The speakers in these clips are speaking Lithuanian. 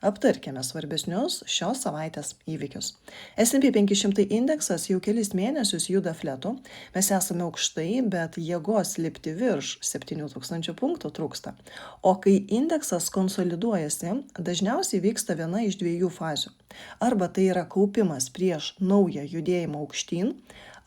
Aptarkime svarbesnius šios savaitės įvykius. S&P 500 indeksas jau kelis mėnesius juda fletu. Mes esame aukštai, bet jėgos lipti virš 7000 punktų trūksta. O kai indeksas konsoliduojasi, dažniausiai vyksta viena iš dviejų fazių. Arba tai yra kaupimas prieš naują judėjimą aukštyn,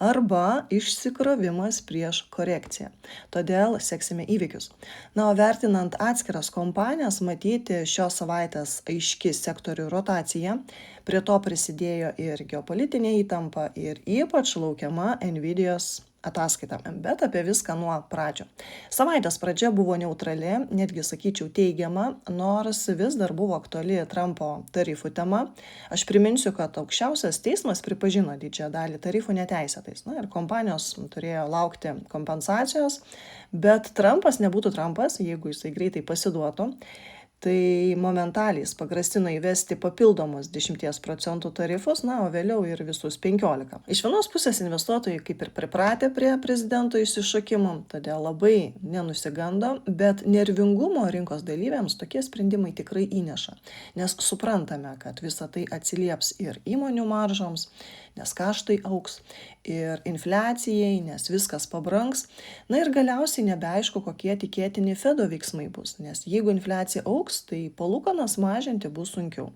arba išsikrovimas prieš korekciją. Todėl seksime įvykius. O vertinant atskiras kompanijas, matyti šios savaitės aiški sektorių rotacija. Prie to prisidėjo ir geopolitinė įtampa, ir ypač laukiama Nvidios ataskaita. Bet apie viską nuo pradžio. Savaitės pradžia buvo neutrali, netgi sakyčiau teigiama, nors vis dar buvo aktuali Trumpo tarifų tema. Aš priminsiu, kad aukščiausias teismas pripažino didžiąją dalį tarifų neteisėtais. Ir kompanijos turėjo laukti kompensacijos, bet Trumpas nebūtų Trumpas, jeigu jisai greitai pasiduotų. Tai momentaliai pagrasino įvesti papildomus 10% tarifus, o vėliau ir visus 15%. Iš vienos pusės investuotojai kaip ir pripratę prie prezidento išsišokimų, todėl labai nenusigando, bet nervingumo rinkos dalyviams tokie sprendimai tikrai įneša, nes suprantame, kad visa tai atsilieps ir įmonių maržoms, nes kaštai augs, ir infliacijai, nes viskas pabrangs. Ir galiausiai nebeaišku, kokie tikėtini Fedo veiksmai bus, nes jeigu infliacija augs, tai palūkanas mažinti bus sunkiau.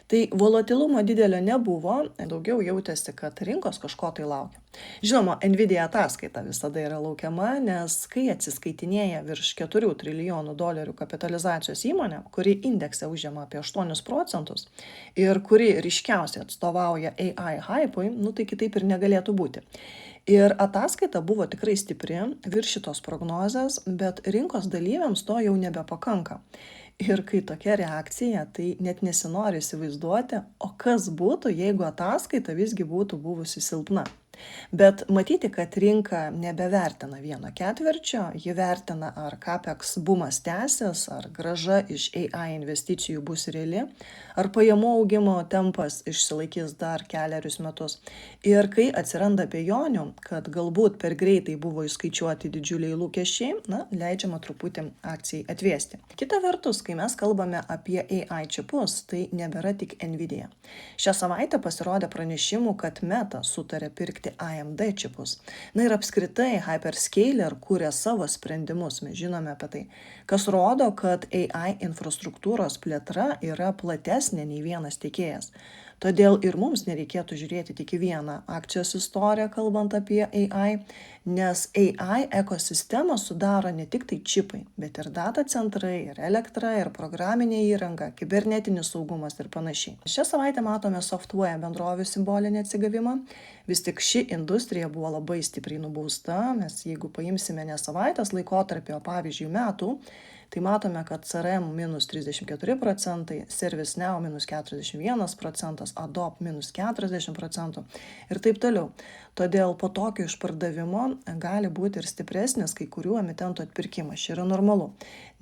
Tai volatilumo didelio nebuvo, daugiau jautėsi, kad rinkos kažko tai laukia. Žinoma, Nvidia ataskaita visada yra laukiama, nes kai atsiskaitinėja virš 4 trilijonų dolerių kapitalizacijos įmonė, kuri indekse užima apie 8% ir kuri ryškiausiai atstovauja AI hype'ui, tai kitaip ir negalėtų būti. Ir ataskaita buvo tikrai stipri, viršytos prognozės, bet rinkos dalyviams to jau nebepakanka. Ir kai tokia reakcija, tai net nesinori įsivaizduoti, o kas būtų, jeigu ataskaita visgi būtų buvusi silpna. Bet matyti, kad rinka nebevertina vieno ketvirčio, ji vertina, ar CAPEX bumas tęsis, ar grąža iš AI investicijų bus reali, ar pajamų augimo tempas išsilaikys dar kelerius metus. Ir kai atsiranda abejonių, kad galbūt per greitai buvo įskaičiuoti didžiuliai lūkesčiai, leidžiama truputį akcijai atvėsti. Kita vertus, kai mes kalbame apie AI čipus, tai nebėra tik Nvidia. Šią savaitę pasirodė pranešimų, kad Meta sutarė pirkti AMD čipus. Ir apskritai hyperscaler kūrė savo sprendimus, mes žinome apie tai, kas rodo, kad AI infrastruktūros plėtra yra platesnė nei vienas tiekėjas. Todėl ir mums nereikėtų žiūrėti tik į vieną akcijos istoriją, kalbant apie AI, nes AI ekosistemą sudaro ne tik tai čipai, bet ir data centrai, ir elektra, ir programinė įranga, kibernetinis saugumas ir panašiai. Šią savaitę matome software bendrovių simbolinį atsigavimą. Vis tik ši industrija buvo labai stipriai nubausta, mes jeigu paimsime ne savaitės laikotarpį, o pavyzdžiui metų, tai matome, kad CRM minus 34%, ServiceNow minus 41%, Adobe minus 40% ir taip toliau. Todėl po tokio išpardavimo gali būti ir stipresnis kai kurių emitentų atpirkimas. Čia yra normalu,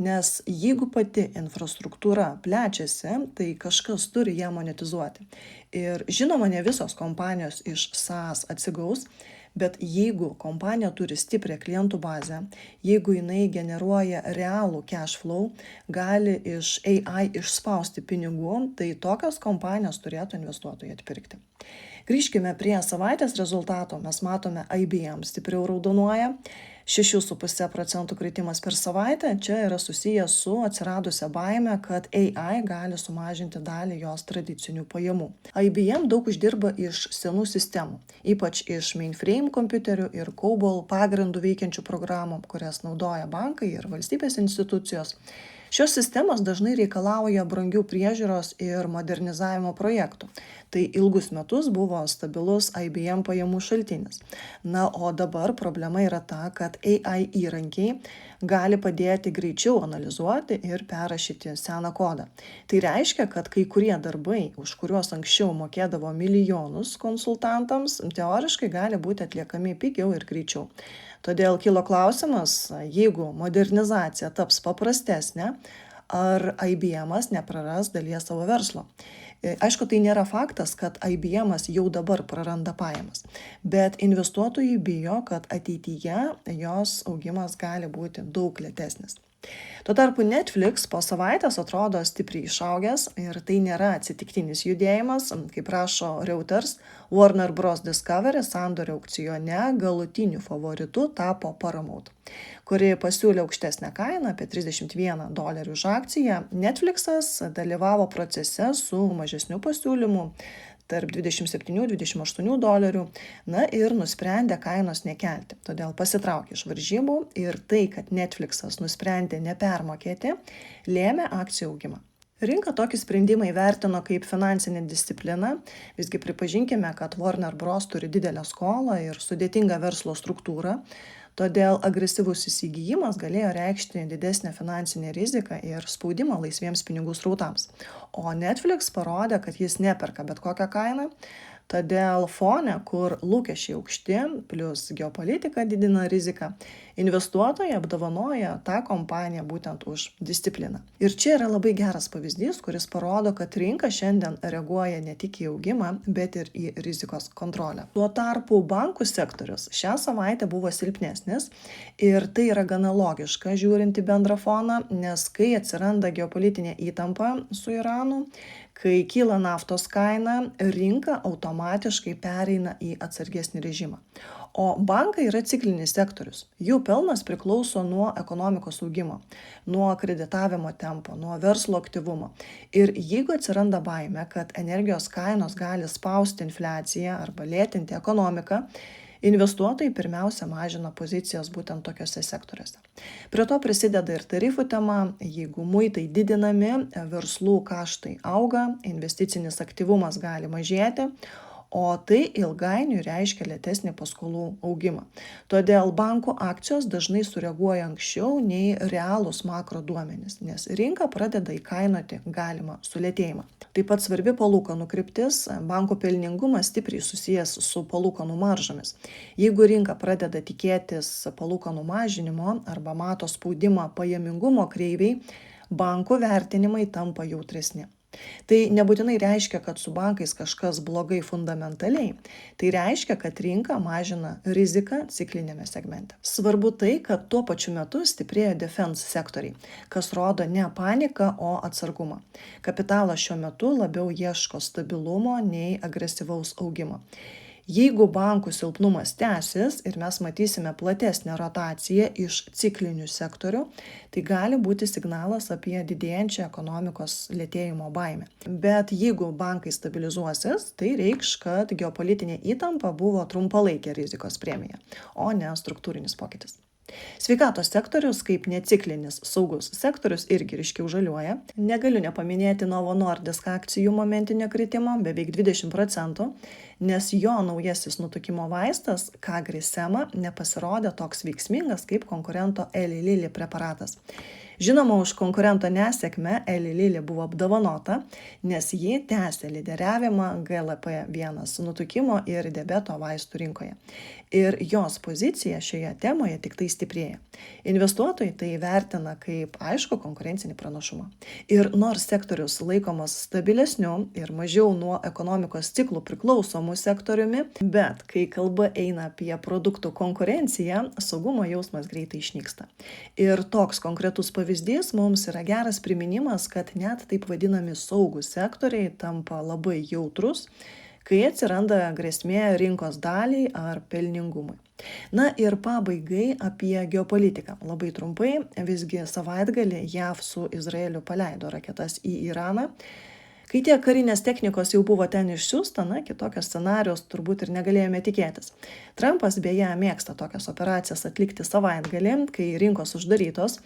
nes jeigu pati infrastruktūra plečiasi, tai kažkas turi ją monetizuoti. Ir žinoma, ne visos kompanijos iš SaaS atsigaus, bet jeigu kompanija turi stiprią klientų bazę, jeigu jinai generuoja realų cash flow, gali iš AI išspausti pinigų, tai tokios kompanijos turėtų investuotojai atpirkti. Grįžkime prie savaitės rezultato. Mes matome IBM stipriau raudonuoja, 6,5% kritimas per savaitę. Čia yra susijęs su atsiradusia baime, kad AI gali sumažinti dalį jos tradicinių pajamų. IBM daug uždirba iš senų sistemų, ypač iš mainframe kompiuterių ir COBOL pagrindų veikiančių programų, kurias naudoja bankai ir valstybės institucijos. Šios sistemos dažnai reikalauja brangių priežiūros ir modernizavimo projektų. Tai ilgus metus buvo stabilus IBM pajamų šaltinis. O dabar problema yra ta, kad AI įrankiai gali padėti greičiau analizuoti ir perrašyti seną kodą. Tai reiškia, kad kai kurie darbai, už kuriuos anksčiau mokėdavo milijonus konsultantams, teoriškai gali būti atliekami pigiau ir greičiau. Todėl kilo klausimas, jeigu modernizacija taps paprastesnė, ar IBM'as nepraras dalies savo verslo. Aišku, tai nėra faktas, kad IBM'as jau dabar praranda pajamas, bet investuotojai bijo, kad ateityje jos augimas gali būti daug lėtesnis. Tuo tarpu Netflix po savaitės atrodo stipriai išaugęs ir tai nėra atsitiktinis judėjimas, kaip rašo Reuters, Warner Bros. Discovery sandorio aukcione galutiniu favoritu tapo Paramount, kuri pasiūlė aukštesnę kainą apie $31 už akciją. Netflixas dalyvavo procese su mažesniu pasiūlymu tarp $27–28, na ir nusprendė kainos nekelti. Todėl pasitraukė iš varžybų ir tai, kad Netflixas nusprendė nepermokėti, lėmė akcijų augimą. Rinka tokį sprendimą įvertino kaip finansinę discipliną, visgi pripažinkime, kad Warner Bros. Turi didelę skolą ir sudėtingą verslo struktūrą, todėl agresyvus įsigijimas galėjo reikšti didesnę finansinę riziką ir spaudimą laisviems pinigų srautams. O Netflix parodė, kad jis neperka bet kokią kainą, todėl fone, kur lūkesčiai aukšti, plus geopolitika didina riziką, investuotojai apdovanoja tą kompaniją būtent už discipliną. Ir čia yra labai geras pavyzdys, kuris parodo, kad rinka šiandien reaguoja ne tik į augimą, bet ir į rizikos kontrolę. Tuo tarpu bankų sektorius šią savaitę buvo silpnesnis ir tai yra gana logiška žiūrint į bendrą foną, nes kai atsiranda geopolitinė įtampa su Iranu, kai kyla naftos kaina, rinka automatiškai pereina į atsargesnį režimą. O bankai yra ciklinis sektorius. Jų pelnas priklauso nuo ekonomikos augimo, nuo kreditavimo tempo, nuo verslo aktyvumo. Ir jeigu atsiranda baimė, kad energijos kainos gali spausti infliaciją arba lėtinti ekonomiką, investuotojai pirmiausia mažina pozicijas būtent tokiuose sektoriuose. Prie to prisideda ir tarifų tema, jeigu muitai didinami, verslų kaštai auga, investicinis aktyvumas gali mažėti, o tai ilgainiui reiškia lėtesnį paskolų augimą. Todėl bankų akcijos dažnai sureaguoja anksčiau nei realūs makro duomenys, nes rinka pradeda įkainoti galimą sulėtėjimą. Taip pat svarbi palūkanų kryptis, bankų pelningumas stipriai susijęs su palūkanų maržomis. Jeigu rinka pradeda tikėtis palūkanų mažinimo arba mato spaudimą pajamingumo kreiviai, bankų vertinimai tampa jautresni. Tai nebūtinai reiškia, kad su bankais kažkas blogai fundamentaliai. Tai reiškia, kad rinka mažina riziką ciklinėme segmente. Svarbu tai, kad tuo pačiu metu stiprėja defense sektoriai, kas rodo ne paniką, o atsargumą. Kapitalas šiuo metu labiau ieško stabilumo nei agresyvaus augimo. Jeigu bankų silpnumas tęsis ir mes matysime platesnę rotaciją iš ciklinių sektorių, tai gali būti signalas apie didėjančią ekonomikos lėtėjimo baimę. Bet jeigu bankai stabilizuosis, tai reikš, kad geopolitinė įtampa buvo trumpalaikė rizikos premija, o ne struktūrinis pokytis. Sveikatos sektorius kaip neciklinis saugus sektorius irgi ryškiau žaliuoja. Negaliu nepaminėti Novo Nordisk akcijų momentinio kritimo beveik 20%, nes jo naujasis nutukimo vaistas Kagrisema nepasirodė toks veiksmingas kaip konkurento Eli Lilly preparatas. Žinoma, už konkurento nesėkmę Eli Lilly buvo apdovanota, nes ji tęsė lyderiavimą GLP-1 nutukimo ir diabeto vaistų rinkoje. Ir jos pozicija šioje temoje tik tai stiprėja. Investuotojai tai vertina kaip aišku konkurencinį pranašumą. Ir nors sektorius laikomas stabilesniu ir mažiau nuo ekonomikos ciklų priklausomų sektoriumi, bet kai kalba eina apie produktų konkurenciją, saugumo jausmas greitai išnyksta. Ir toks konkretus pavyzdys mums yra geras priminimas, kad net taip vadinami saugūs sektoriai tampa labai jautrus, kai atsiranda grėsmė rinkos daliai ar pelningumui. Na ir pabaigai apie geopolitiką. Labai trumpai, visgi savaitgalį JAV su Izraeliu paleido raketas į Iraną. Kai tiek karinės technikos jau buvo ten išsiųsta, kitokios scenarijos turbūt ir negalėjome tikėtis. Trumpas beje mėgsta tokias operacijas atlikti savaitgalį, kai rinkos uždarytos,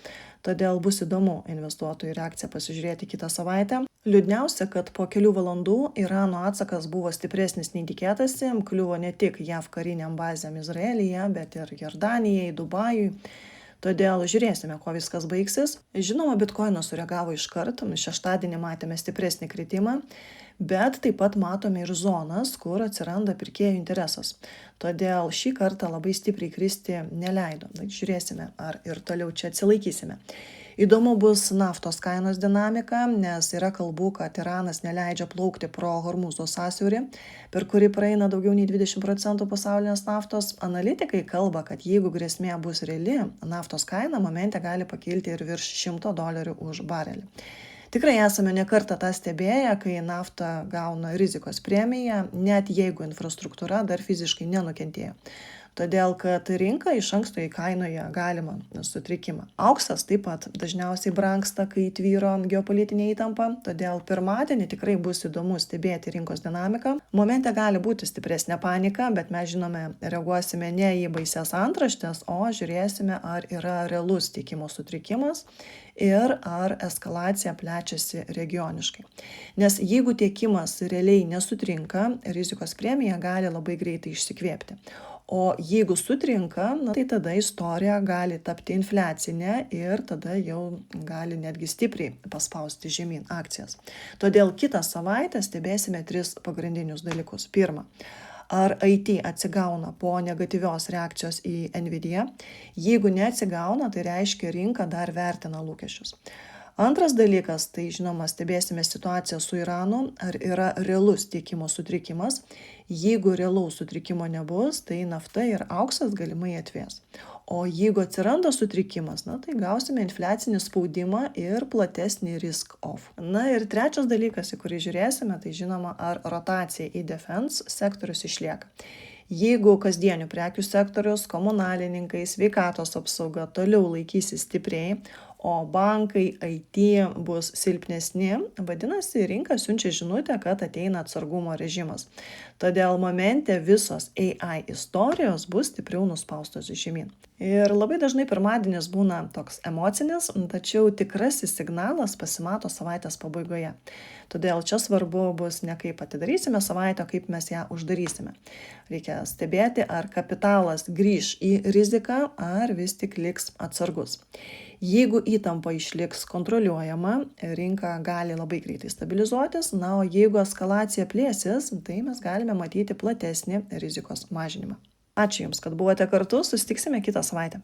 todėl bus įdomu investuotojų reakciją pasižiūrėti kitą savaitę. Liūdniausia, kad po kelių valandų Irano atsakas buvo stipresnis nei tikėtasi, kliuvo ne tik JAV kariniam bazėm Izraelyje, bet ir Jordanijai, Dubajui. Todėl žiūrėsime, kuo viskas baigsis. Žinoma, bitkoinas sureagavo iškart, šeštadienį matėme stipresnį kritimą, bet taip pat matome ir zonas, kur atsiranda pirkėjų interesas. Todėl šį kartą labai stipriai kristi neleido. Žiūrėsime, ar ir toliau čia atsilaikysime. Įdomu bus naftos kainos dinamika, nes yra kalbų, kad Iranas neleidžia plaukti pro Hormūzo sąsiaurį, per kurį praeina daugiau nei 20% pasaulinės naftos. Analitikai kalba, kad jeigu grėsmė bus reali, naftos kaina momente gali pakilti ir virš $100 už barelį. Tikrai esame nekartą tą stebėję, kai nafta gauna rizikos premiją, net jeigu infrastruktūra dar fiziškai nenukentėjo. Todėl, kad rinka iš anksto įkainoja galimą sutrikimą. Auksas taip pat dažniausiai brangsta, kai tvyro geopolitinė įtampa, todėl pirmadienį tikrai bus įdomu stebėti rinkos dinamiką. Momente gali būti stipresnė panika, bet mes žinome, reaguosime ne į baises antraštės, o žiūrėsime, ar yra realus tiekimo sutrikimas ir ar eskalacija plečiasi regioniškai. Nes jeigu tiekimas realiai nesutrinka, rizikos premija gali labai greitai išsikvėpti. O jeigu sutrinka, tai tada istorija gali tapti infliacinė ir tada jau gali netgi stipriai paspausti žemyn akcijas. Todėl kitą savaitę stebėsime 3 pagrindinius dalykus. Pirma, ar IT atsigauna po negatyvios reakcijos į Nvidia? Jeigu neatsigauna, tai reiškia, rinka dar vertina lūkesčius. Antras dalykas, tai žinoma, stebėsime situaciją su Iranu, ar yra realus tiekimo sutrikimas. Jeigu realaus sutrikimo nebus, tai nafta ir auksas galimai atvės. O jeigu atsiranda sutrikimas, tai gausime infliacinį spaudimą ir platesnį risk off. Ir trečias dalykas, į kurį žiūrėsime, tai žinoma, ar rotacija į defense sektorius išlieka. Jeigu kasdienių prekių sektorius, komunalininkai, sveikatos apsauga toliau laikysis stipriai, o bankai, IT bus silpnesni, vadinasi, rinka siunčia žinutę, kad ateina atsargumo režimas. Todėl momente visos AI istorijos bus stipriau nuspaustos žemyn. Ir labai dažnai pirmadienis būna toks emocinis, tačiau tikrasis signalas pasimato savaitės pabaigoje. Todėl čia svarbu bus ne kaip atidarysime savaitę, kaip mes ją uždarysime. Reikia stebėti, ar kapitalas grįš į riziką, ar vis tik liks atsargus. Jeigu įtampa išliks kontroliuojama, rinka gali labai greitai stabilizuotis, o jeigu eskalacija plėsis, tai mes galime matyti platesnį rizikos mažinimą. Ačiū Jums, kad buvote kartu, susitiksime kitą savaitę.